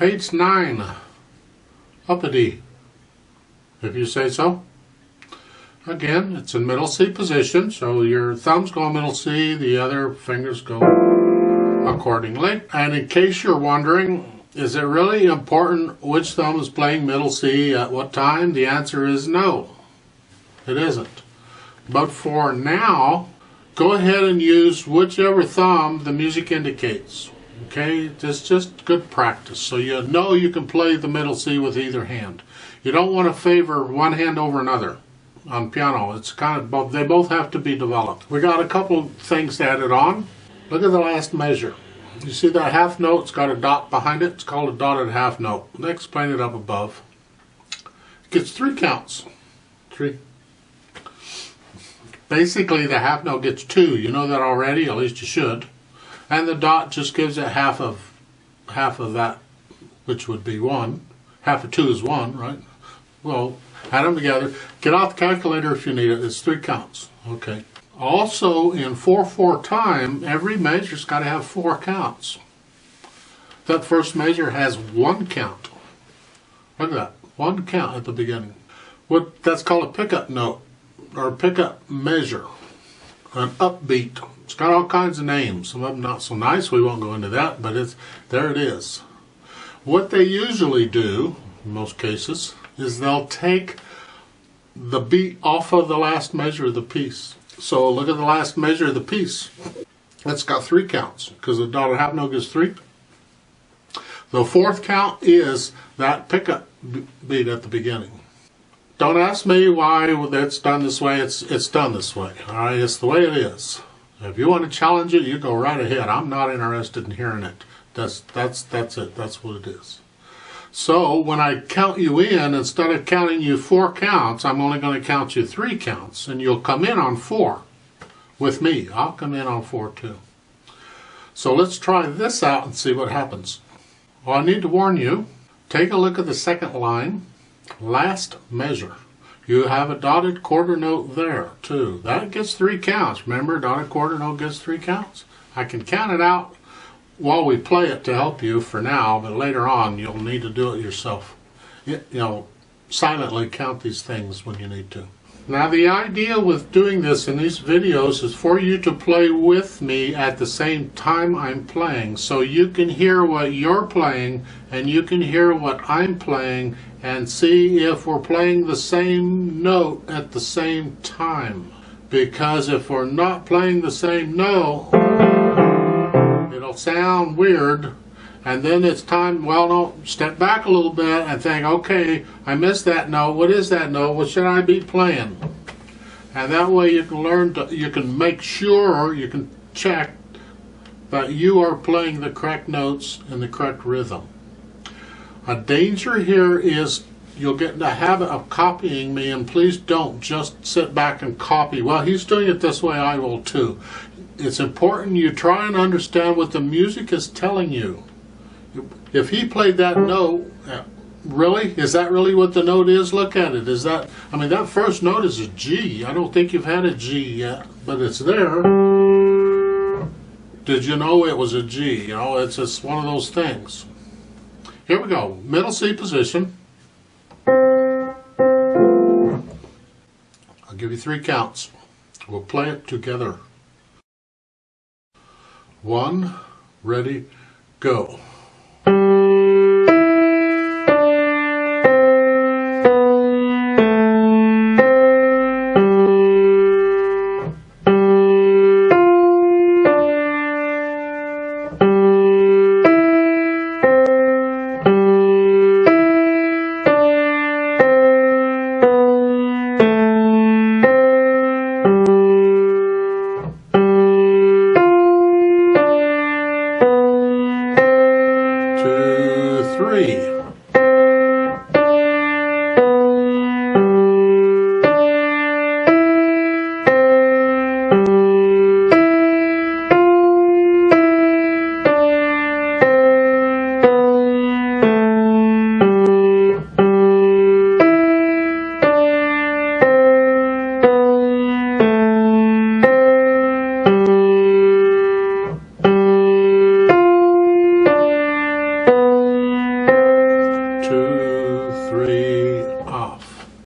Page 9, Upidee, if you say so. Again, it's in middle C position, so your thumbs go in middle C, the other fingers go accordingly. And in case you're wondering, is it really important which thumb is playing middle C at what time? The answer is no, it isn't. But for now, go ahead and use whichever thumb the music indicates. Okay, it's just good practice, so you know you can play the middle C with either hand. You don't want to favor one hand over another on piano. It's kind of both, they both have to be developed. We got a couple things added on. Look at the last measure. You see that half note? It's got a dot behind it. It's called a dotted half note. I'll explain it up above. It gets 3 counts. 3. Basically, the half note gets 2. You know that already, at least you should. And the dot just gives it half of that, which would be 1. Half of 2 is 1, right? Well, add them together. Get out the calculator if you need it. It's 3 counts. Okay. Also, in 4/4 time, every measure's got to have 4 counts. That first measure has 1 count. Look at that. 1 count at the beginning. That's called a pickup note, or a pickup measure. An upbeat. It's got all kinds of names. Some of them not so nice. We won't go into that, but there it is. What they usually do, in most cases, is they'll take the beat off of the last measure of the piece. So look at the last measure of the piece. It's got 3 counts, because the dotted half note gives 3. The 4th count is that pickup beat at the beginning. Don't ask me why it's done this way. It's done this way. All right, it's the way it is. If you want to challenge it, you go right ahead. I'm not interested in hearing it. That's it. That's what it is. So when I count you in, instead of counting you 4 counts, I'm only going to count you 3 counts, and you'll come in on 4 with me. I'll come in on 4 too. So let's try this out and see what happens. Well, I need to warn you, take a look at the second line, last measure. You have a dotted quarter note there too. That gets 3 counts. Remember, dotted quarter note gets 3 counts. I can count it out while we play it to help you for now, but later on you'll need to do it yourself. You know, silently count these things when you need to. Now the idea with doing this in these videos is for you to play with me at the same time I'm playing, so you can hear what you're playing and you can hear what I'm playing and see if we're playing the same note at the same time. Because if we're not playing the same note, it'll sound weird, and then it's time, well, no, step back a little bit and think, okay, I missed that note. What is that note? What should I be playing? And that way you can learn to, you can make sure, you can check that you are playing the correct notes in the correct rhythm. A danger here is you'll get in the habit of copying me, and please don't just sit back and copy. Well, he's doing it this way, I will too. It's important you try and understand what the music is telling you. If he played that note, really? Is that really what the note is? Look at it. Is that, I mean, that first note is a G. I don't think you've had a G yet, but it's there. Did you know it was a G? You know, it's just one of those things. Here we go. Middle C position. I'll give you 3 counts. We'll play it together. 1, ready, go. 3.